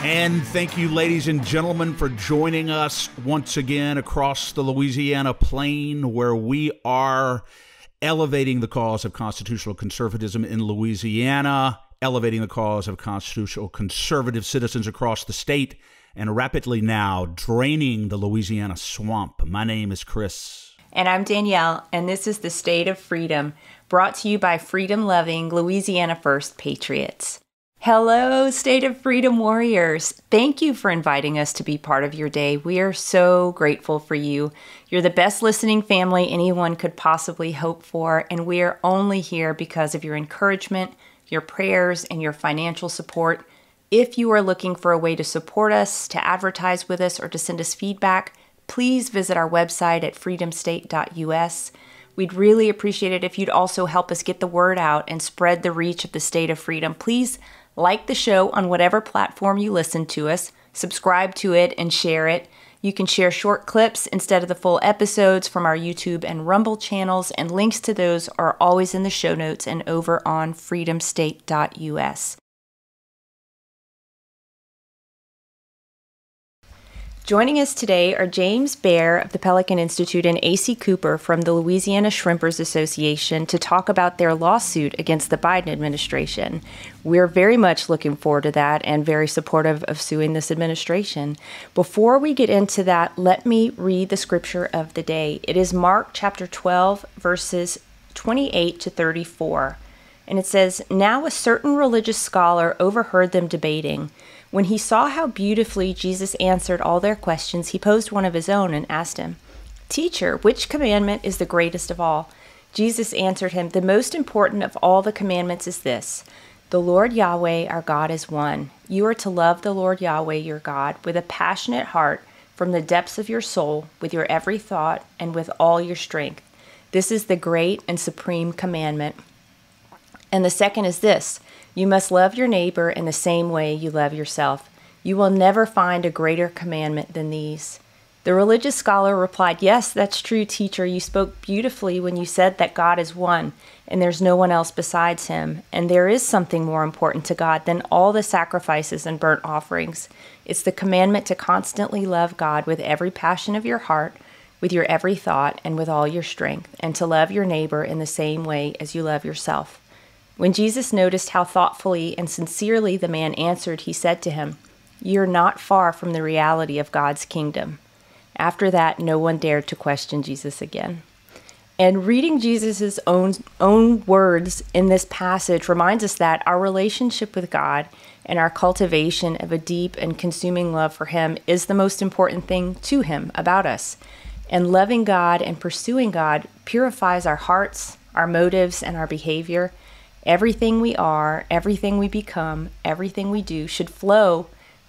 And thank you, ladies and gentlemen, for joining us once again across the Louisiana plain, where we are elevating the cause of constitutional conservatism in Louisiana, elevating the cause of constitutional conservative citizens across the state, and rapidly now draining the Louisiana swamp. My name is Chris. And I'm Danielle, and this is The State of Freedom, brought to you by freedom-loving Louisiana First Patriots. Hello, State of Freedom warriors. Thank you for inviting us to be part of your day. We are so grateful for you. You're the best listening family anyone could possibly hope for, and we are only here because of your encouragement, your prayers, and your financial support. If you are looking for a way to support us, to advertise with us, or to send us feedback, please visit our website at freedomstate.us. We'd really appreciate it if you'd also help us get the word out and spread the reach of the State of Freedom. Please like the show on whatever platform you listen to us, subscribe to it, and share it. You can share short clips instead of the full episodes from our YouTube and Rumble channels, and links to those are always in the show notes and over on freedomstate.us. Joining us today are James Baehr of the Pelican Institute and Acy Cooper from the Louisiana Shrimpers Association to talk about their lawsuit against the Biden administration. We're very much looking forward to that and very supportive of suing this administration. Before we get into that, let me read the scripture of the day. It is Mark chapter 12, verses 28 to 34. And it says, "Now a certain religious scholar overheard them debating. When he saw how beautifully Jesus answered all their questions, he posed one of his own and asked him, 'Teacher, which commandment is the greatest of all?' Jesus answered him, 'The most important of all the commandments is this: The Lord Yahweh our God is one. You are to love the Lord Yahweh your God with a passionate heart from the depths of your soul, with your every thought, and with all your strength. This is the great and supreme commandment. And the second is this: you must love your neighbor in the same way you love yourself. You will never find a greater commandment than these.' The religious scholar replied, 'Yes, that's true, teacher. You spoke beautifully when you said that God is one, and there's no one else besides him. And there is something more important to God than all the sacrifices and burnt offerings. It's the commandment to constantly love God with every passion of your heart, with your every thought, and with all your strength, and to love your neighbor in the same way as you love yourself.' When Jesus noticed how thoughtfully and sincerely the man answered, he said to him, 'You're not far from the reality of God's kingdom.' After that, no one dared to question Jesus again." And reading Jesus' own words in this passage reminds us that our relationship with God and our cultivation of a deep and consuming love for him is the most important thing to him about us. And loving God and pursuing God purifies our hearts, our motives, and our behavior. Everything we are, everything we become, everything we do should flow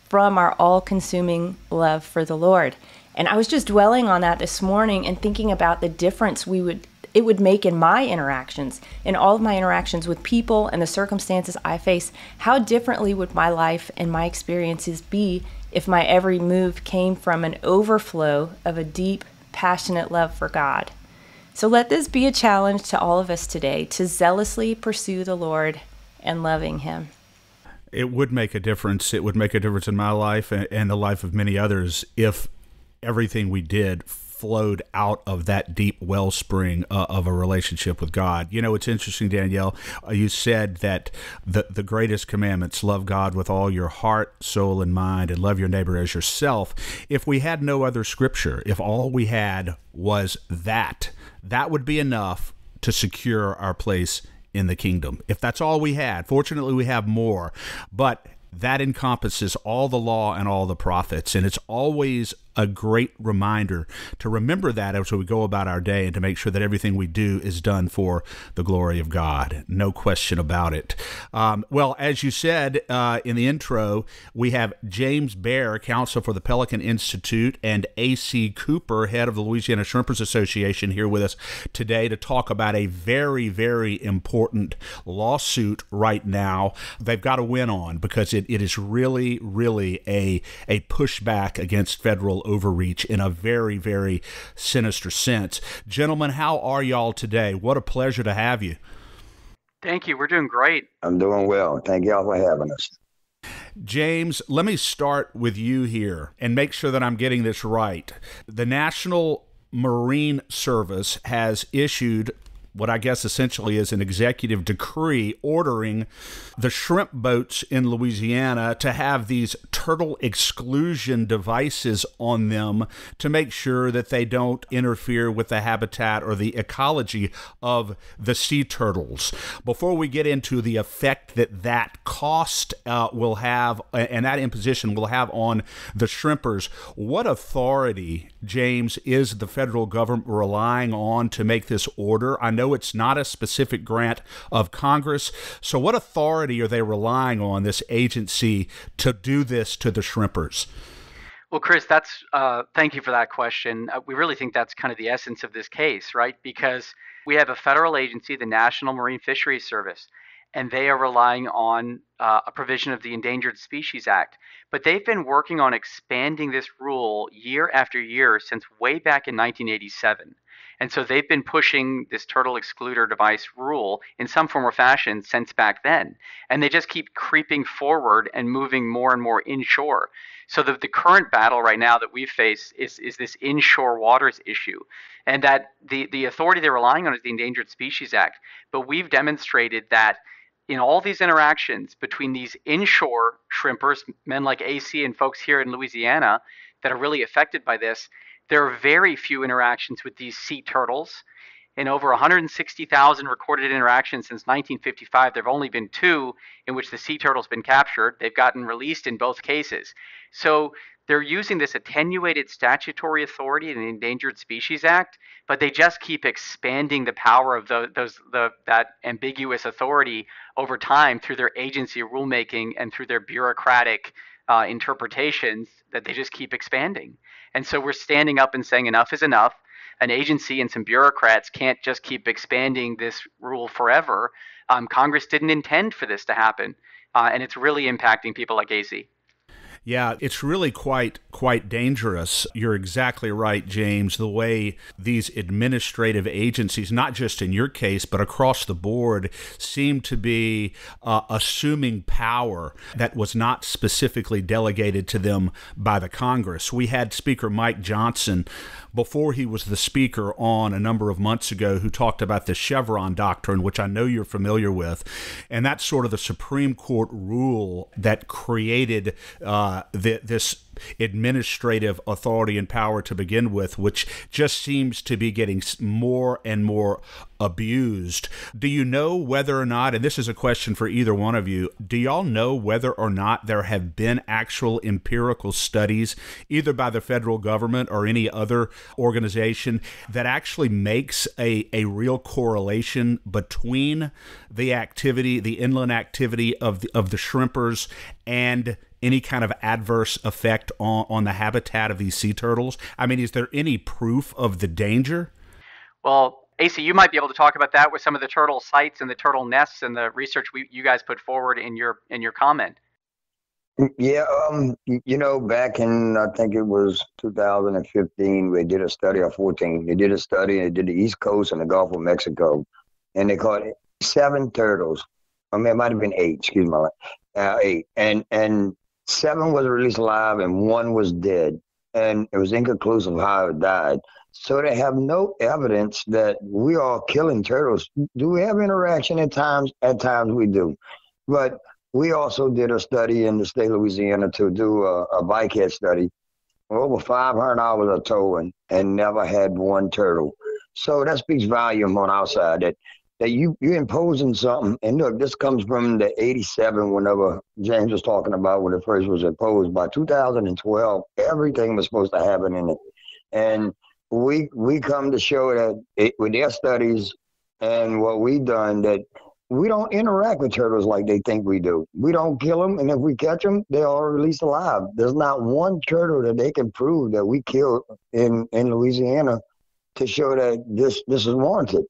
from our all-consuming love for the Lord. And I was just dwelling on that this morning and thinking about the difference it would make in my interactions, in all of my interactions with people and the circumstances I face. How differently would my life and my experiences be if my every move came from an overflow of a deep, passionate love for God? So let this be a challenge to all of us today to zealously pursue the Lord and loving him. It would make a difference. It would make a difference in my life and the life of many others if everything we did flowed out of that deep wellspring of a relationship with God. You know, it's interesting, Danielle, you said that the greatest commandments, love God with all your heart, soul, and mind, and love your neighbor as yourself. If we had no other scripture, if all we had was that would be enough to secure our place in the kingdom. If that's all we had, fortunately we have more, but that encompasses all the law and all the prophets, and it's always a great reminder to remember that as we go about our day and to make sure that everything we do is done for the glory of God. No question about it. Well, as you said in the intro, we have James Baehr, counsel for the Pelican Institute, and Acy Cooper, head of the Louisiana Shrimpers Association, here with us today to talk about a very, very important lawsuit right now they've got to win on, because it is really, really a pushback against federal overreach in a very, very sinister sense. Gentlemen, how are y'all today? What a pleasure to have you. Thank you. We're doing great. I'm doing well. Thank y'all for having us. James, let me start with you here and make sure that I'm getting this right. The National Marine Service has issued what I guess essentially is an executive decree ordering the shrimp boats in Louisiana to have these turtle exclusion devices on them to make sure that they don't interfere with the habitat or the ecology of the sea turtles. Before we get into the effect that cost will have and that imposition will have on the shrimpers, what authority, James, is the federal government relying on to make this order? I know it's not a specific grant of Congress. So what authority are they relying on, this agency, to do this to the shrimpers? Well, Chris, thank you for that question. We really think that's kind of the essence of this case, right? Because we have a federal agency, the National Marine Fisheries Service, and they are relying on a provision of the Endangered Species Act. But they've been working on expanding this rule year after year since way back in 1987. And so they've been pushing this turtle excluder device rule in some form or fashion since back then. And they just keep creeping forward and moving more and more inshore. So the current battle right now that we face is this inshore waters issue. And that the authority they're relying on is the Endangered Species Act. But we've demonstrated that in all these interactions between these inshore shrimpers, men like Acy and folks here in Louisiana that are really affected by this, there are very few interactions with these sea turtles. In over 160,000 recorded interactions since 1955, there have only been 2 in which the sea turtle's been captured. They've gotten released in both cases. So they're using this attenuated statutory authority in the Endangered Species Act, but they just keep expanding the power of that ambiguous authority over time through their agency rulemaking and through their bureaucratic interpretations that they just keep expanding. And so we're standing up and saying enough is enough. An agency and some bureaucrats can't just keep expanding this rule forever. Congress didn't intend for this to happen, and it's really impacting people like Acy. Yeah, it's really quite dangerous. You're exactly right, James. The way these administrative agencies, not just in your case, but across the board, seem to be assuming power that was not specifically delegated to them by the Congress. We had Speaker Mike Johnson, before he was the speaker, on a number of months ago, who talked about the Chevron doctrine, which I know you're familiar with. And that's sort of the Supreme Court rule that created this administrative authority and power to begin with, which just seems to be getting more and more abused. Do you know whether or not, and this is a question for either one of you, do y'all know whether or not there have been actual empirical studies, either by the federal government or any other organization, that actually makes a real correlation between the activity, the inland activity of the shrimpers, and any kind of adverse effect on the habitat of these sea turtles? I mean, is there any proof of the danger? Well, Acy, you might be able to talk about that with some of the turtle sites and the turtle nests and the research you guys put forward in your comment. Yeah, back in, I think it was 2015, we did a study, or 14. They did a study, and they did the East Coast and the Gulf of Mexico, and they caught 7 turtles. I mean, it might have been 8, excuse me, 8. And 7 was released alive and 1 was dead. And it was inconclusive how it died. So they have no evidence that we are killing turtles. Do we have interaction at times? At times we do. But we also did a study in the state of Louisiana to do a bycatch study. Over 500 hours of towing and never had 1 turtle. So that speaks volume on our side that you're imposing something. And look, this comes from the 87, whenever James was talking about when it first was imposed. By 2012, everything was supposed to happen in it. And we come to show that with their studies and what we've done, that we don't interact with turtles like they think we do. We don't kill them, and if we catch them, they are released alive. There's not 1 turtle that they can prove that we killed in Louisiana to show that this is warranted.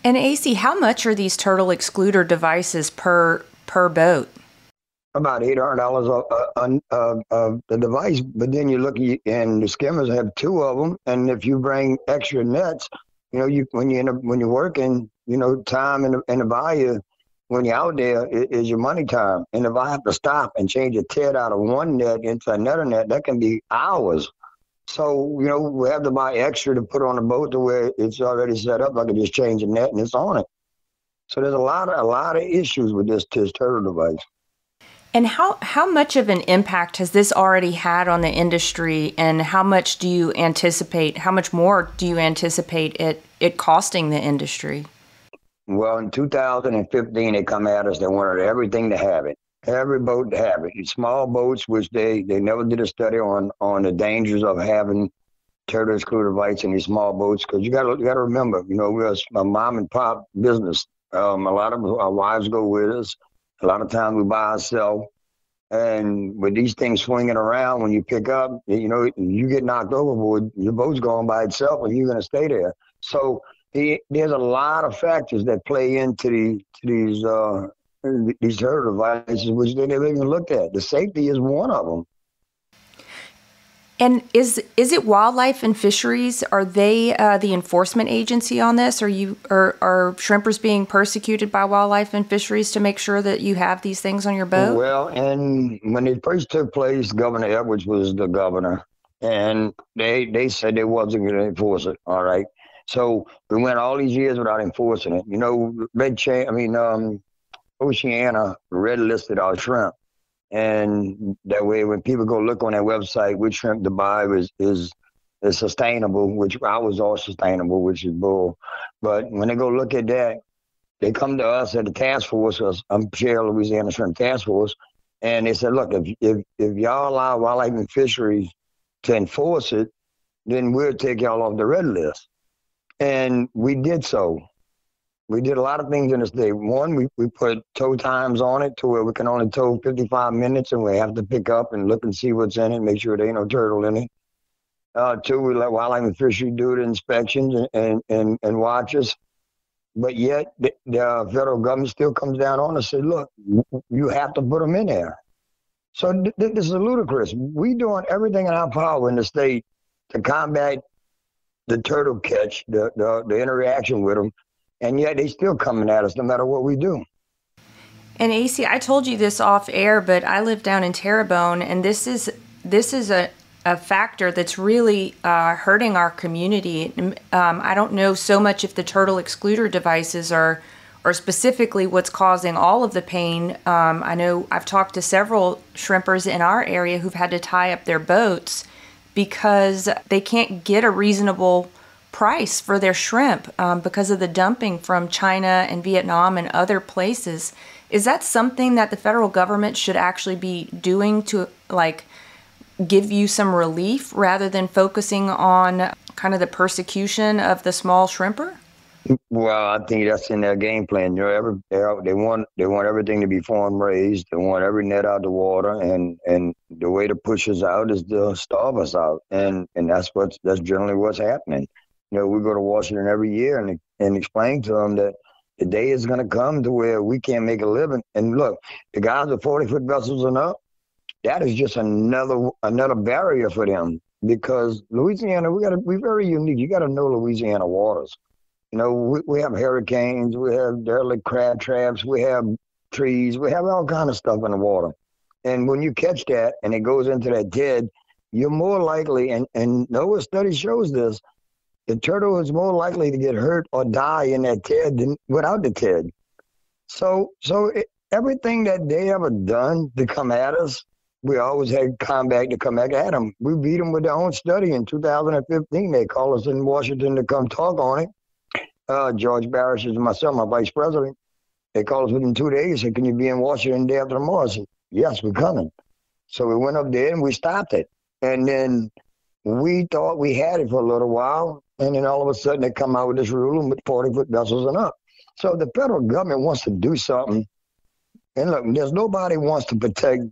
And Acy, how much are these turtle excluder devices per boat? About $800 of the device, but then you look and the skimmers have 2 of them, and if you bring extra nets, when you're working, time and the value when you're out there, is your money time. And if I have to stop and change a TED out of one net into another net, that can be hours. So, we have to buy extra to put on the boat to where it's already set up. I can just change the net and it's on it. So there's a lot of issues with this turtle device. And how much of an impact has this already had on the industry, and how much more do you anticipate it costing the industry? Well, in 2015, they come at us. They wanted everything to have it, every boat to have it. Small boats, which they never did a study on the dangers of having turtle excluder device in these small boats. Because you got to remember, we're a mom and pop business. A lot of our wives go with us. A lot of times we buy ourselves. And with these things swinging around, when you pick up, you get knocked overboard, your boat's going by itself and you're going to stay there. So there's a lot of factors that play into these turtle devices, which they never even looked at. The safety is one of them. And is it Wildlife and Fisheries? Are they the enforcement agency on this? Are shrimpers being persecuted by Wildlife and Fisheries to make sure that you have these things on your boat? Well, and when it first took place, Governor Edwards was the governor, and they said they wasn't going to enforce it. All right, so we went all these years without enforcing it. Oceana red listed our shrimp. And that way, when people go look on that website, which shrimp to buy is sustainable, which I was all sustainable, which is bull. But when they go look at that, they come to us at the task force. I'm chair of Louisiana Shrimp Task Force, and they said, look, if y'all allow Wildlife and Fisheries to enforce it, then we'll take y'all off the red list. And we did so. We did a lot of things in the state. One, we put tow times on it to where we can only tow 55 minutes, and we have to pick up and look and see what's in it, make sure there ain't no turtle in it. Two, we let Wildlife and Fisheries do the inspections and watch us. But yet, the federal government still comes down on us and says, look, you have to put them in there. So this is ludicrous. We doing everything in our power in the state to combat the turtle catch, the interaction with them. And yet they still coming at us no matter what we do. And Acy, I told you this off air, but I live down in Terrebonne, and this is a factor that's really hurting our community. I don't know so much if the turtle excluder devices are specifically what's causing all of the pain. I know I've talked to several shrimpers in our area who've had to tie up their boats because they can't get a reasonable price for their shrimp because of the dumping from China and Vietnam and other places. Is that something that the federal government should actually be doing to give you some relief rather than focusing on kind of the persecution of the small shrimper? Well, I think that's in their game plan. They want everything to be farm raised. They want every net out the water, and the way to push us out is to starve us out, and that's generally what's happening. We go to Washington every year and explain to them that the day is going to come to where we can't make a living. And look, the guys with 40-foot vessels and up, that is just another barrier for them, because Louisiana, we're very unique. You got to know Louisiana waters. We have hurricanes, we have derelict crab traps, we have trees, we have all kind of stuff in the water. And when you catch that and it goes into that TED, you're more likely, and NOAA study shows this, the turtle is more likely to get hurt or die in that TED than without the TED. So everything that they ever done to come at us, we always had combat to come back at them. We beat them with their own study in 2015. They called us in Washington to come talk on it. George Baehr and myself, my vice president, they called us within 2 days, said, can you be in Washington the day after tomorrow? I said, yes, we're coming. So we went up there and we stopped it. And then we thought we had it for a little while. And then all of a sudden they come out with this rule with 40-foot vessels and up. So the federal government wants to do something. And look, there's nobody wants to protect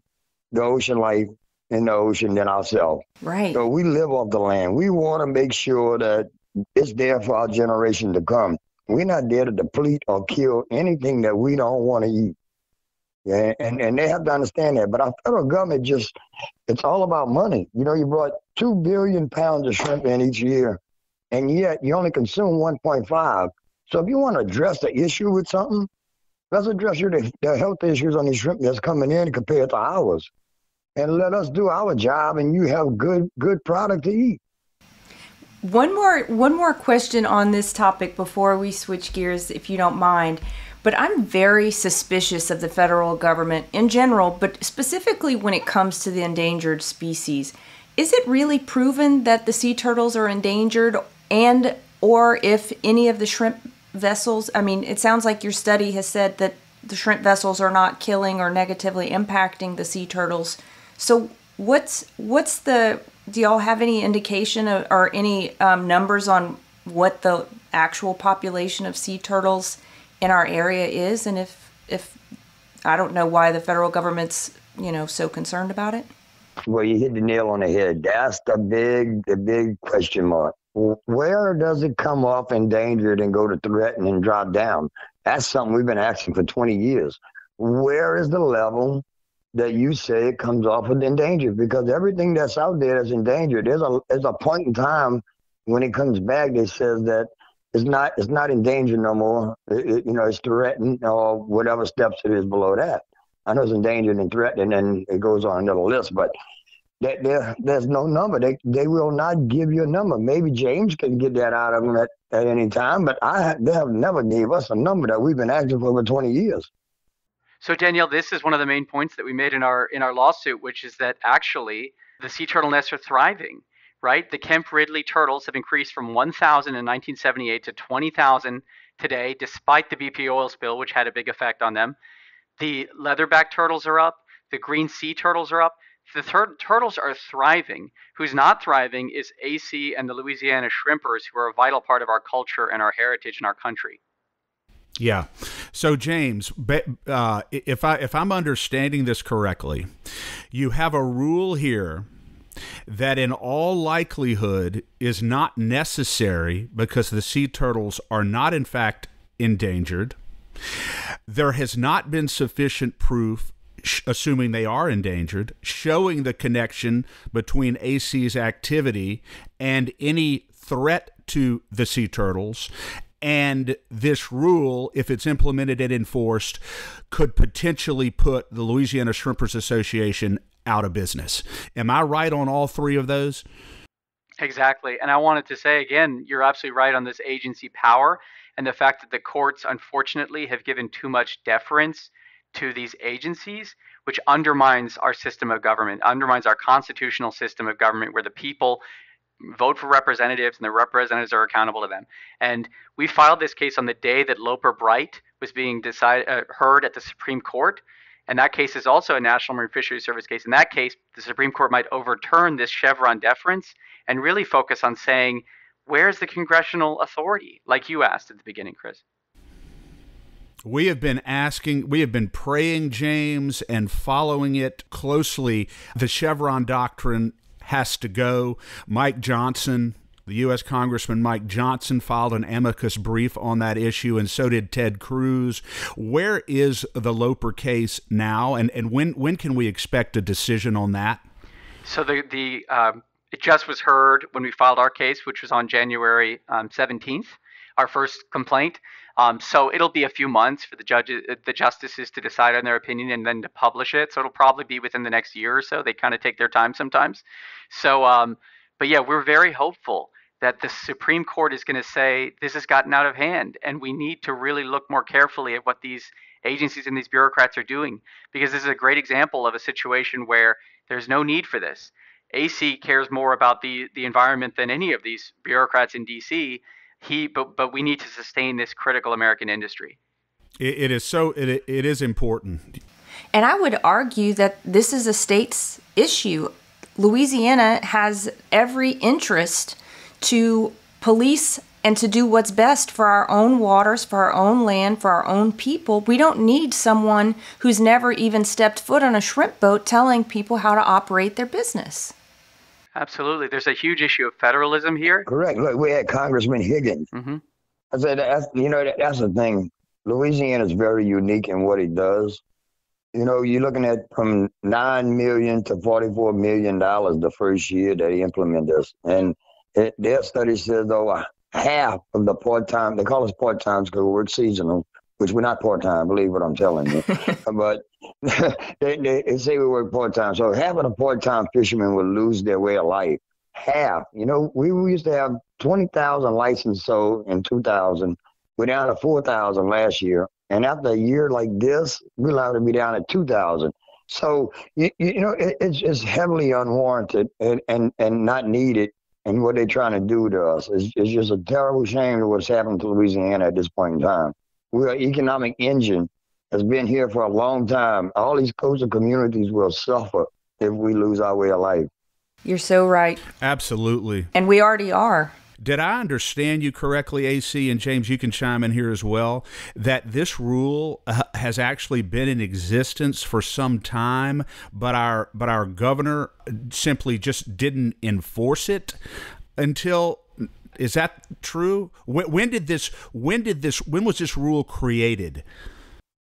the ocean life in the ocean than ourselves. Right. So we live off the land. We want to make sure that it's there for our generation to come. We're not there to deplete or kill anything that we don't want to eat. Yeah, and they have to understand that. But our federal government it's all about money. You brought 2 billion pounds of shrimp in each year, and yet you only consume 1.5. So if you want to address the issue with something, Let's address the health issues on the shrimp that's coming in compared to ours. And let us do our job, and you have good product to eat. One more question on this topic before we switch gears, if you don't mind. But I'm very suspicious of the federal government in general, but specifically when it comes to the endangered species. Is it really proven that the sea turtles are endangered, and or if any of the shrimp vessels, I mean, it sounds like your study has said that the shrimp vessels are not killing or negatively impacting the sea turtles. So do y'all have any indication or any numbers on what the actual population of sea turtles in our area is? And if I don't know why the federal government's, so concerned about it. Well, you hit the nail on the head. That's the big question mark. Where does it come off endangered and go to threatened and drop down? That's something we've been asking for 20 years. Where is the level that you say it comes off of endangered? Because everything that's out there is endangered. There's a point in time when it comes back that says that it's not endangered no more. It's threatened or whatever steps it is below that. I know it's endangered and threatened, and it goes on another list, but there's no number. They will not give you a number. Maybe James can get that out of them at any time, but they have never gave us a number that we've been asking for over 20 years. So Danielle, this is one of the main points that we made in our lawsuit, which is that actually the sea turtle nests are thriving, right? The Kemp Ridley turtles have increased from 1,000 in 1978 to 20,000 today, despite the BP oil spill, which had a big effect on them. The leatherback turtles are up. The green sea turtles are up. The turtles are thriving. Who's not thriving is Acy and the Louisiana shrimpers, who are a vital part of our culture and our heritage and our country. Yeah. So James, if I'm understanding this correctly, you have a rule here that in all likelihood is not necessary because the sea turtles are not in fact endangered. There has not been sufficient proof, assuming they are endangered, showing the connection between Acy's activity and any threat to the sea turtles. And this rule, if it's implemented and enforced, could potentially put the Louisiana Shrimpers Association out of business. Am I right on all three of those? Exactly. And I wanted to say again, you're absolutely right on this agency power and the fact that the courts, unfortunately, have given too much deference to these agencies, which undermines our system of government, undermines our constitutional system of government where the people vote for representatives and the representatives are accountable to them. And we filed this case on the day that Loper Bright was being heard at the Supreme Court. And that case is also a National Marine Fisheries Service case. In that case, the Supreme Court might overturn this Chevron deference and really focus on saying, where's the congressional authority, like you asked at the beginning, Chris? We have been praying, James, and following it closely. The Chevron doctrine has to go. Mike Johnson, the U.S. Congressman Mike Johnson, filed an amicus brief on that issue, and so did Ted Cruz. Where is the Loper case now, and when can we expect a decision on that? So it just was heard when we filed our case, which was on January 17th, our first complaint. So it'll be a few months for the justices to decide on their opinion and then to publish it. So it'll probably be within the next year or so. They kind of take their time sometimes. So, but yeah, we're very hopeful that the Supreme Court is going to say this has gotten out of hand, and we need to really look more carefully at what these agencies and these bureaucrats are doing, because this is a great example of a situation where there's no need for this. Acy cares more about the environment than any of these bureaucrats in D.C. But we need to sustain this critical American industry. It is important. And I would argue that this is a state's issue. Louisiana has every interest to police and to do what's best for our own waters, for our own land, for our own people. We don't need someone who's never even stepped foot on a shrimp boat telling people how to operate their business. Absolutely. There's a huge issue of federalism here. Correct. Look, we had Congressman Higgins. Mm-hmm. I said, that's the thing. Louisiana is very unique in what it does. You're looking at from $9 million to $44 million the first year that he implemented this. And their study says over half of the part-time, they call us part-time because we're seasonal, which we're not part-time, believe what I'm telling you. But they say we work part-time. So half of the part-time fishermen will lose their way of life. Half. We used to have 20,000 licensed sold in 2000. We're down to 4,000 last year. And after a year like this, we're allowed to be down at 2,000. So, it's heavily unwarranted and not needed. And what they're trying to do to us is just a terrible shame of what's happened to Louisiana at this point in time. We're an economic engine that's been here for a long time. All these coastal communities will suffer if we lose our way of life. You're so right. Absolutely. And we already are. Did I understand you correctly, Acy, and James, you can chime in here as well, that this rule has actually been in existence for some time, but our governor simply just didn't enforce it until? Is that true? When was this rule created?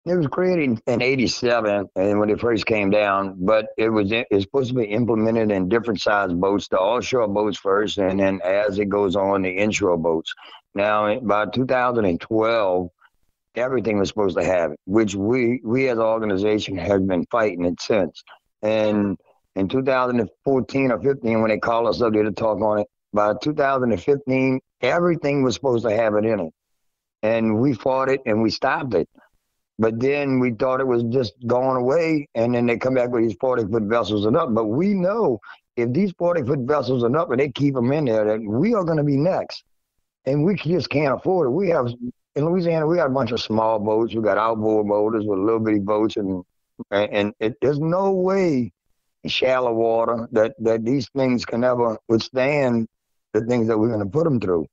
It was created in '87, and when it first came down, but it's supposed to be implemented in different size boats, the offshore boats first, and then as it goes on, the inshore boats. Now, by 2012, everything was supposed to have it, which we as an organization have been fighting it since. And in 2014 or 15, when they called us up there to talk on it, by 2015, everything was supposed to have it in it. And we fought it and we stopped it. But then we thought it was just going away, and then they come back with these 40-foot vessels and up. But we know if these 40-foot vessels and up, and they keep them in there, that we are going to be next. And we just can't afford it. In Louisiana, we got a bunch of small boats. We got outboard motors with little bitty boats, and there's no way in shallow water that these things can ever withstand the things that we're going to put them through.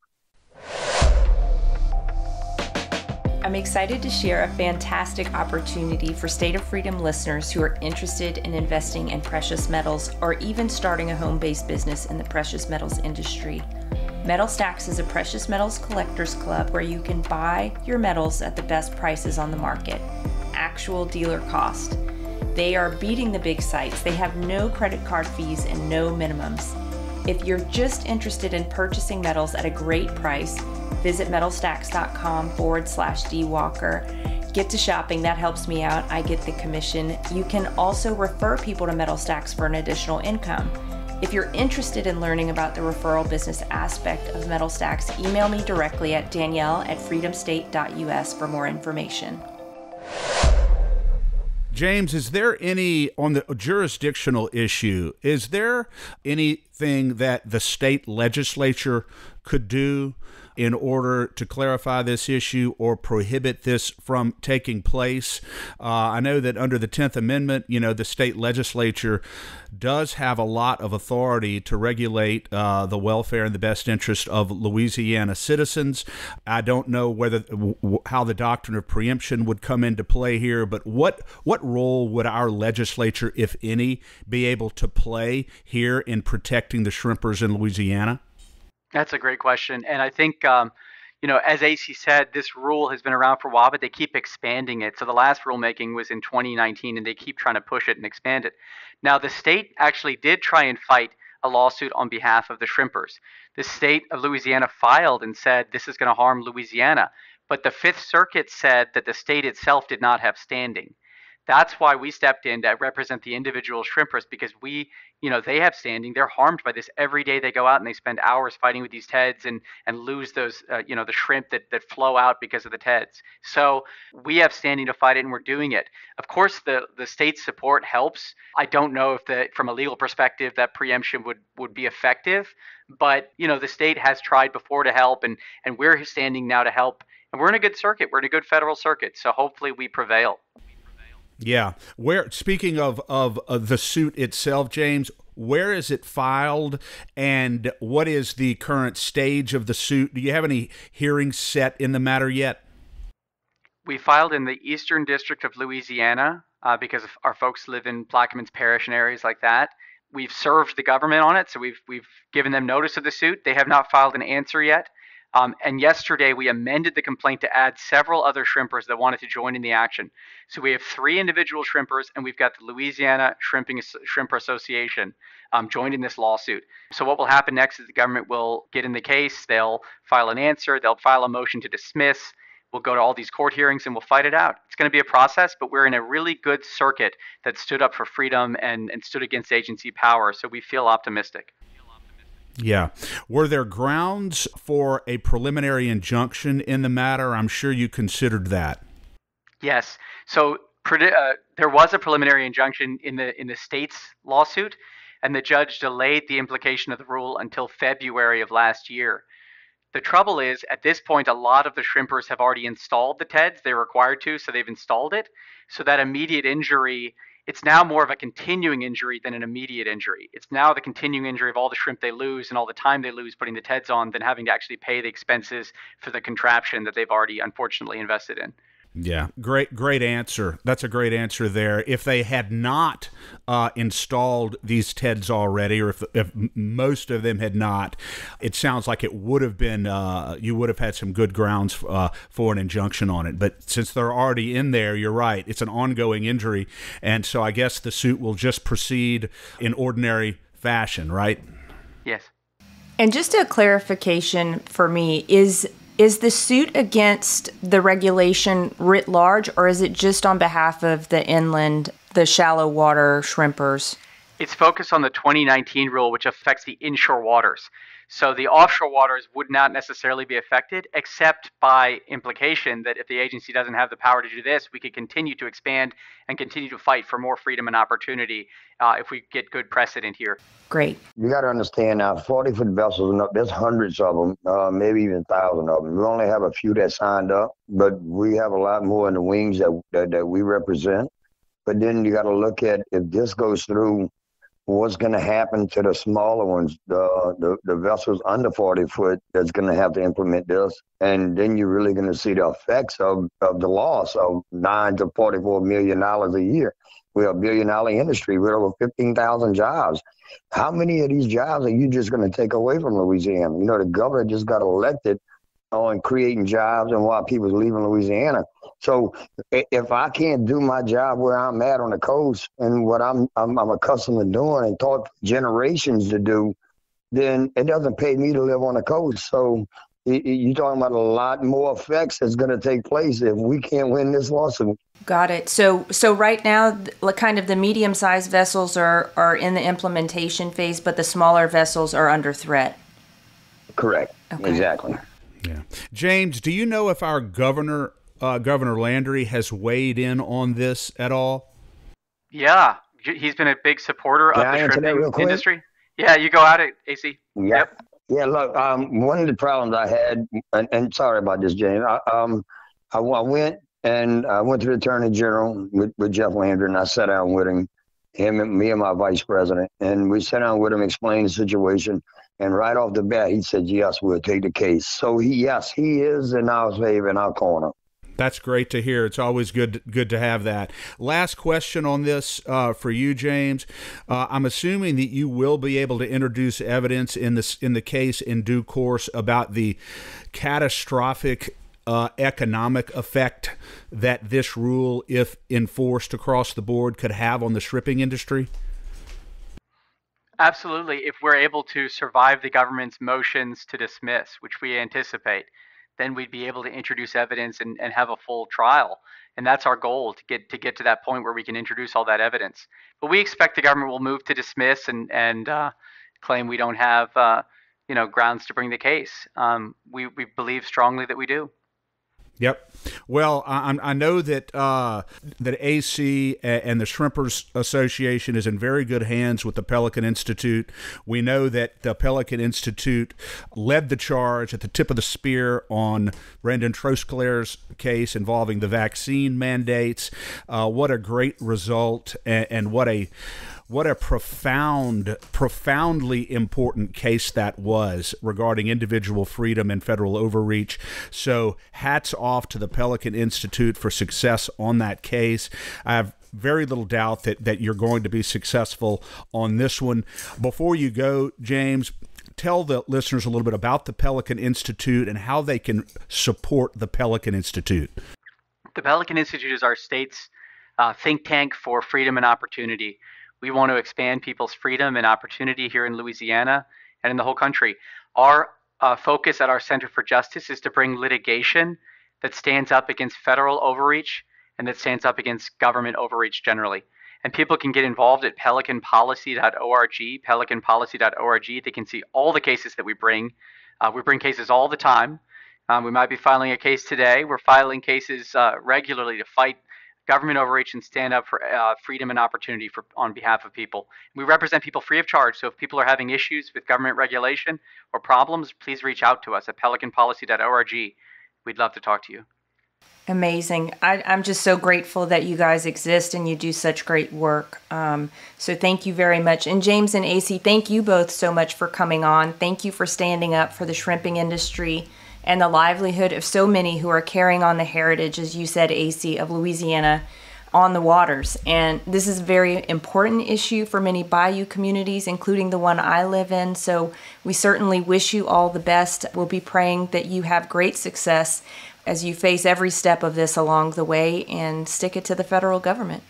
I'm excited to share a fantastic opportunity for State of Freedom listeners who are interested in investing in precious metals or even starting a home-based business in the precious metals industry. Metal Stacks is a precious metals collectors club where you can buy your metals at the best prices on the market, actual dealer cost. They are beating the big sites. They have no credit card fees and no minimums. If you're just interested in purchasing metals at a great price, visit metalstacks.com/dwalker. Get to shopping, that helps me out. I get the commission. You can also refer people to Metal Stacks for an additional income. If you're interested in learning about the referral business aspect of Metal Stacks, email me directly at danielle@freedomstate.us for more information. James, is there on the jurisdictional issue, is there anything that the state legislature could do in order to clarify this issue or prohibit this from taking place? I know that under the 10th Amendment, the state legislature does have a lot of authority to regulate the welfare and the best interest of Louisiana citizens. I don't know how the doctrine of preemption would come into play here, but what role would our legislature, if any, be able to play here in protecting the shrimpers in Louisiana? That's a great question. And I think, as Acy said, this rule has been around for a while, but they keep expanding it. So the last rulemaking was in 2019, and they keep trying to push it and expand it. Now, the state actually did try and fight a lawsuit on behalf of the shrimpers. The state of Louisiana filed and said this is going to harm Louisiana. But the Fifth Circuit said that the state itself did not have standing. That's why we stepped in to represent the individual shrimpers, because they have standing. They're harmed by this every day. They go out and they spend hours fighting with these TEDs and lose those, the shrimp that flow out because of the TEDs. So we have standing to fight it, and we're doing it. Of course, the state's support helps. I don't know if from a legal perspective that preemption would be effective, but the state has tried before to help, and we're standing now to help. And we're in a good circuit. We're in a good federal circuit. So hopefully we prevail. Yeah. Speaking of the suit itself, James, where is it filed, and what is the current stage of the suit? Do you have any hearings set in the matter yet? We filed in the Eastern District of Louisiana because our folks live in Plaquemines Parish and areas like that. We've served the government on it, so we've given them notice of the suit. They have not filed an answer yet. And yesterday, we amended the complaint to add several other shrimpers that wanted to join in the action. So we have 3 individual shrimpers, and we've got the Louisiana Shrimper Association joined in this lawsuit. So what will happen next is the government will get in the case. They'll file an answer. They'll file a motion to dismiss. We'll go to all these court hearings and we'll fight it out. It's going to be a process, but we're in a really good circuit that stood up for freedom and stood against agency power. So we feel optimistic. Yeah. Were there grounds for a preliminary injunction in the matter? I'm sure you considered that. Yes. So there was a preliminary injunction in the state's lawsuit, and the judge delayed the implication of the rule until February of last year. The trouble is, at this point, a lot of the shrimpers have already installed the TEDs. They're required to, so they've installed it. So that immediate injury, it's now more of a continuing injury than an immediate injury. It's now the continuing injury of all the shrimp they lose and all the time they lose putting the TEDs on than having to actually pay the expenses for the contraption that they've already unfortunately invested in. Yeah, great answer. That's a great answer there. If they had not installed these TEDs already, or if most of them had not, it sounds like it would have been, you would have had some good grounds for an injunction on it. But since they're already in there, you're right, it's an ongoing injury. And so I guess the suit will just proceed in ordinary fashion, right? Yes. And just a clarification for me, is the suit against the regulation writ large, or is it just on behalf of the inland, the shallow water shrimpers? It's focused on the 2019 rule, which affects the inshore waters. So the offshore waters would not necessarily be affected, except by implication that if the agency doesn't have the power to do this, we could continue to expand and continue to fight for more freedom and opportunity if we get good precedent here. Great. You got to understand now, 40-foot vessels, there's hundreds of them, maybe even thousands of them. We only have a few that signed up, but we have a lot more in the wings that we represent. But then you got to look at, if this goes through, what's going to happen to the smaller ones, the vessels under 40 foot that's going to have to implement this. And then you're really going to see the effects of the loss of $9 to $44 million a year. We're a $1 billion industry with over 15,000 jobs. How many of these jobs are you just going to take away from Louisiana? You know, the governor just got elected on creating jobs and why people's leaving Louisiana. So if I can't do my job where I'm at on the coast and what I'm accustomed to doing and taught generations to do, then it doesn't pay me to live on the coast. So you're talking about a lot more effects that's going to take place if we can't win this lawsuit. Got it. So right now, kind of the medium-sized vessels are in the implementation phase, but the smaller vessels are under threat. Correct. Okay. Exactly. Yeah. James, do you know if our Governor Landry has weighed in on this at all? Yeah, he's been a big supporter of the shrimping industry. Yeah, you go at it, Acy. Yep. Yeah, look, one of the problems I had, and sorry about this, James, I went to the Attorney General with Jeff Landry, and I sat down with him and me and my vice president, and we sat down with him, explained the situation. And right off the bat, he said, yes, we'll take the case. So he is in our favor, in our corner. That's great to hear. It's always good to have that. Last question on this for you, James. I'm assuming that you will be able to introduce evidence in the case in due course about the catastrophic economic effect that this rule, if enforced across the board, could have on the shrimping industry? Absolutely. If we're able to survive the government's motions to dismiss, which we anticipate, then we'd be able to introduce evidence and have a full trial. And that's our goal, to get to that point where we can introduce all that evidence. But we expect the government will move to dismiss and claim we don't have grounds to bring the case. We believe strongly that we do. Yep. Well, I know that Acy and the Shrimpers Association is in very good hands with the Pelican Institute. We know that the Pelican Institute led the charge at the tip of the spear on Brendan Trosclair's case involving the vaccine mandates. What a great result, and what a profoundly important case that was regarding individual freedom and federal overreach. So hats off to the Pelican Institute for success on that case. I have very little doubt that you're going to be successful on this one. Before you go, James, tell the listeners a little bit about the Pelican Institute and how they can support the Pelican Institute. The Pelican Institute is our state's think tank for freedom and opportunity. We want to expand people's freedom and opportunity here in Louisiana and in the whole country. Our focus at our Center for Justice is to bring litigation that stands up against federal overreach and that stands up against government overreach generally. And people can get involved at pelicanpolicy.org, pelicanpolicy.org. They can see all the cases that we bring. We bring cases all the time. We might be filing a case today. We're filing cases regularly to fight government overreach and stand up for freedom and opportunity on behalf of people. We represent people free of charge. So if people are having issues with government regulation or problems, please reach out to us at pelicanpolicy.org. We'd love to talk to you. Amazing. I'm just so grateful that you guys exist and you do such great work. So thank you very much. And James and Acy, thank you both so much for coming on. Thank you for standing up for the shrimping industry and the livelihood of so many who are carrying on the heritage, as you said, Acy, of Louisiana on the waters. And this is a very important issue for many bayou communities, including the one I live in. So we certainly wish you all the best. We'll be praying that you have great success as you face every step of this along the way and stick it to the federal government.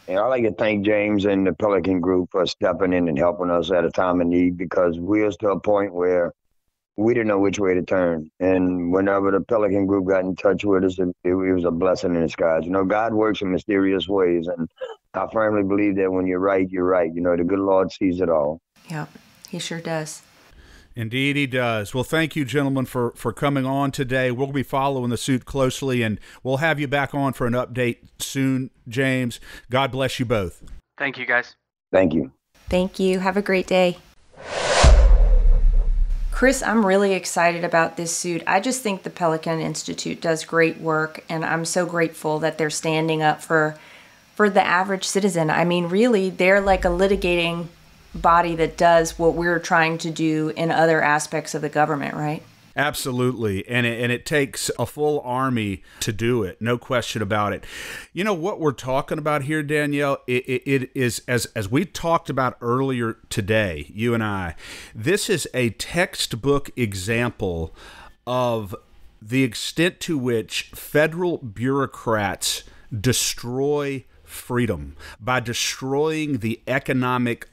And I'd like to thank James and the Pelican Group for stepping in and helping us at a time of need, because we was to a point where we didn't know which way to turn. And whenever the Pelican Group got in touch with us, it was a blessing in disguise. You know, God works in mysterious ways. And I firmly believe that when you're right, you're right. You know, the good Lord sees it all. Yeah, he sure does. Indeed, he does. Well, thank you, gentlemen, for coming on today. We'll be following the suit closely, and we'll have you back on for an update soon, James. God bless you both. Thank you, guys. Thank you. Thank you. Have a great day. Chris, I'm really excited about this suit. I just think the Pelican Institute does great work, and I'm so grateful that they're standing up for the average citizen. I mean, really, they're like a litigating body that does what we're trying to do in other aspects of the government, right? Absolutely. And it takes a full army to do it. No question about it. You know, what we're talking about here, Danielle, it is, as we talked about earlier today, you and I, this is a textbook example of the extent to which federal bureaucrats destroy freedom by destroying the economic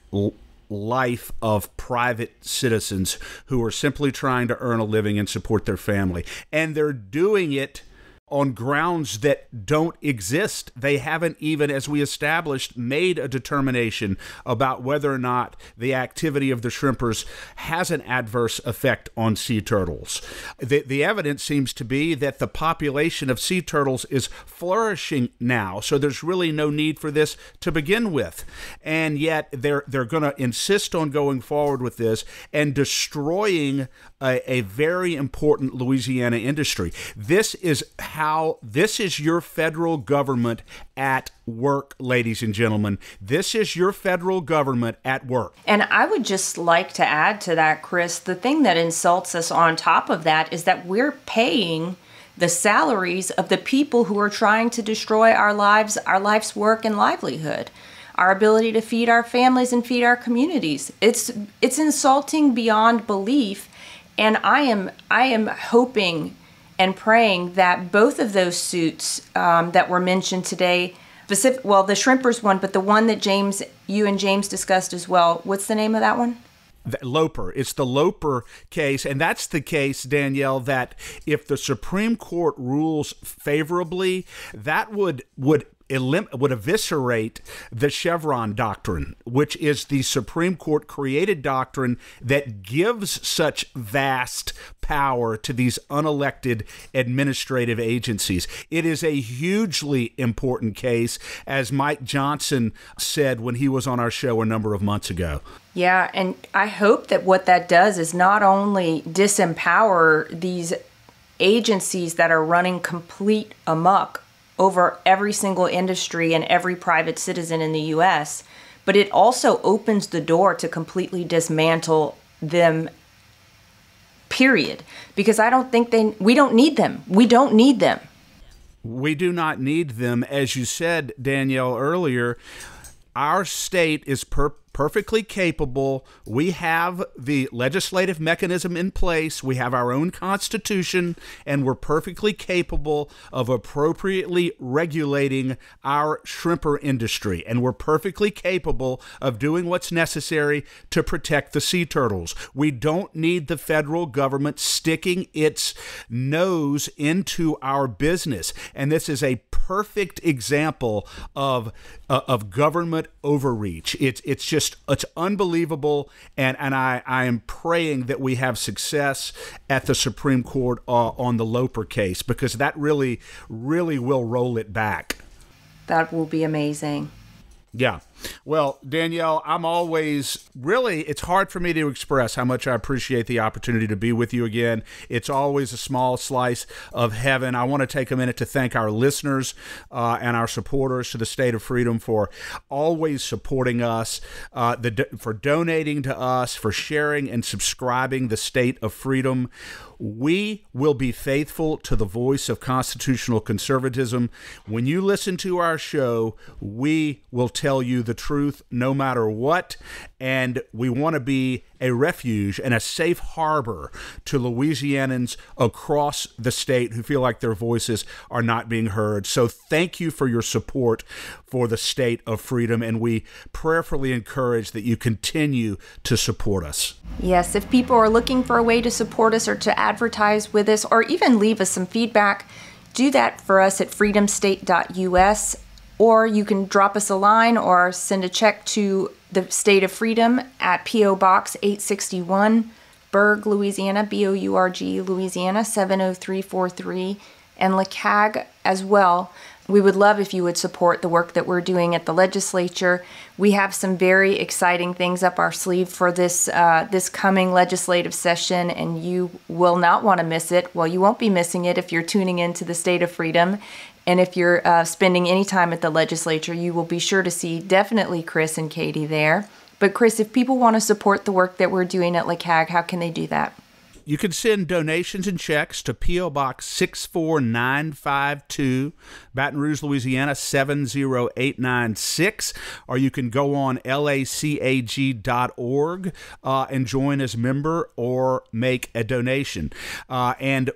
life of private citizens who are simply trying to earn a living and support their family. And they're doing it on grounds that don't exist. They haven't even, as we established, made a determination about whether or not the activity of the shrimpers has an adverse effect on sea turtles. The evidence seems to be that the population of sea turtles is flourishing now, so there's really no need for this to begin with. And yet they're going to insist on going forward with this and destroying a very important Louisiana industry. This is your federal government at work, ladies and gentlemen. This is your federal government at work. And I would just like to add to that, Chris, the thing that insults us on top of that is that we're paying the salaries of the people who are trying to destroy our lives, our life's work and livelihood, our ability to feed our families and feed our communities. It's insulting beyond belief. And I am hoping and praying that both of those suits that were mentioned today, the shrimpers one, but the one that you and James discussed as well. What's the name of that one? Loper. It's the Loper case, and that's the case, Danielle, that if the Supreme Court rules favorably, that would eviscerate the Chevron doctrine, which is the Supreme Court created doctrine that gives such vast power to these unelected administrative agencies. It is a hugely important case, as Mike Johnson said when he was on our show a number of months ago. Yeah, and I hope that what that does is not only disempower these agencies that are running complete amok over every single industry and every private citizen in the U.S., but it also opens the door to completely dismantle them, period. Because I don't think we don't need them. We don't need them. We do not need them. As you said, Danielle, earlier, our state is perfectly capable. We have the legislative mechanism in place. We have our own constitution, and we're perfectly capable of appropriately regulating our shrimper industry. And we're perfectly capable of doing what's necessary to protect the sea turtles. We don't need the federal government sticking its nose into our business. And this is a perfect example of government overreach. It's unbelievable, and I am praying that we have success at the Supreme Court on the Loper case, because that really will roll it back. That will be amazing. Yeah. Well, Danielle, it's hard for me to express how much I appreciate the opportunity to be with you again. It's always a small slice of heaven. I want to take a minute to thank our listeners and our supporters to the State of Freedom for always supporting us, for donating to us, for sharing and subscribing the State of Freedom. We will be faithful to the voice of constitutional conservatism. When you listen to our show, we will tell you the truth no matter what, and we want to be a refuge and a safe harbor to Louisianans across the state who feel like their voices are not being heard. So thank you for your support for the State of Freedom, and we prayerfully encourage that you continue to support us. Yes, if people are looking for a way to support us or to advertise with us or even leave us some feedback, do that for us at freedomstate.us, or you can drop us a line or send a check to the State of Freedom at P.O. Box 861, Bourg, Louisiana, B-O-U-R-G, Louisiana, 70343, and LeCag as well. We would love if you would support the work that we're doing at the legislature. We have some very exciting things up our sleeve for this coming legislative session, and you will not want to miss it. Well, you won't be missing it if you're tuning into the State of Freedom. And if you're spending any time at the legislature, you will be sure to see definitely Chris and Katie there. But Chris, if people want to support the work that we're doing at LeCag, how can they do that? You can send donations and checks to P.O. Box 64952, Baton Rouge, Louisiana, 70896, or you can go on lacag.org and join as a member or make a donation. And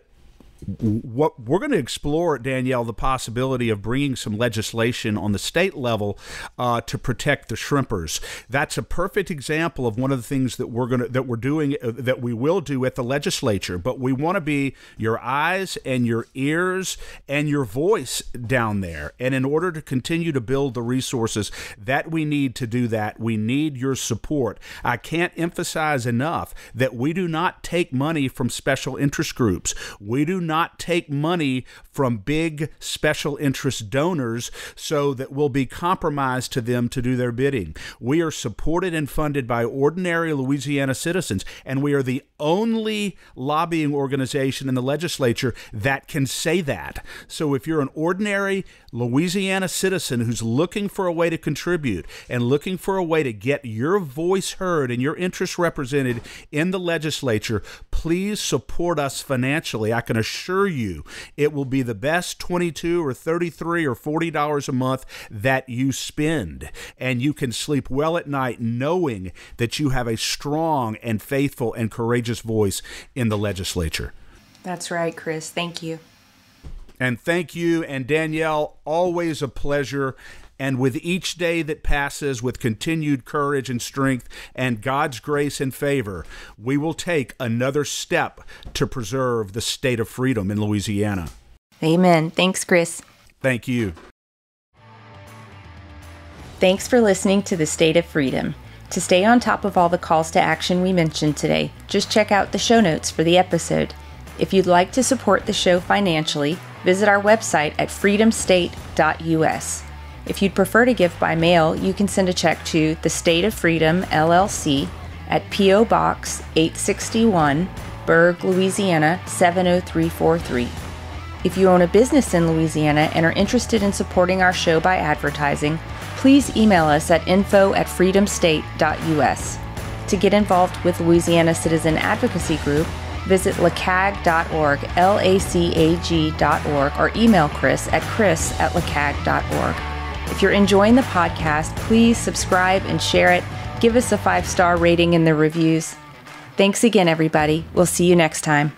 what we're going to explore, Danielle, the possibility of bringing some legislation on the state level to protect the shrimpers. That's a perfect example of one of the things that we're doing that we will do at the legislature. But we want to be your eyes and your ears and your voice down there. And in order to continue to build the resources that we need to do that, we need your support. I can't emphasize enough that we do not take money from special interest groups. We do not take money from big special interest donors so that we'll be compromised to them to do their bidding. We are supported and funded by ordinary Louisiana citizens, and we are the only lobbying organization in the legislature that can say that. So if you're an ordinary Louisiana citizen who's looking for a way to contribute and looking for a way to get your voice heard and your interests represented in the legislature, please support us financially. I can assure you it will be the best $22 or $33 or $40 a month that you spend, and you can sleep well at night knowing that you have a strong and faithful and courageous voice in the legislature. That's right, Chris. Thank you. And thank you. And Danielle, always a pleasure. And with each day that passes, with continued courage and strength and God's grace and favor, we will take another step to preserve the State of Freedom in Louisiana. Amen. Thanks, Chris. Thank you. Thanks for listening to the State of Freedom. To stay on top of all the calls to action we mentioned today, just check out the show notes for the episode. If you'd like to support the show financially, visit our website at freedomstate.us. If you'd prefer to give by mail, you can send a check to the State of Freedom, LLC, at P.O. Box 861, Bourg, Louisiana, 70343. If you own a business in Louisiana and are interested in supporting our show by advertising, please email us at info@freedomstate.us. To get involved with Louisiana Citizen Advocacy Group, visit lacag.org, LACAG.org, or email Chris at chris@lacag.org. If you're enjoying the podcast, please subscribe and share it. Give us a 5-star rating in the reviews. Thanks again, everybody. We'll see you next time.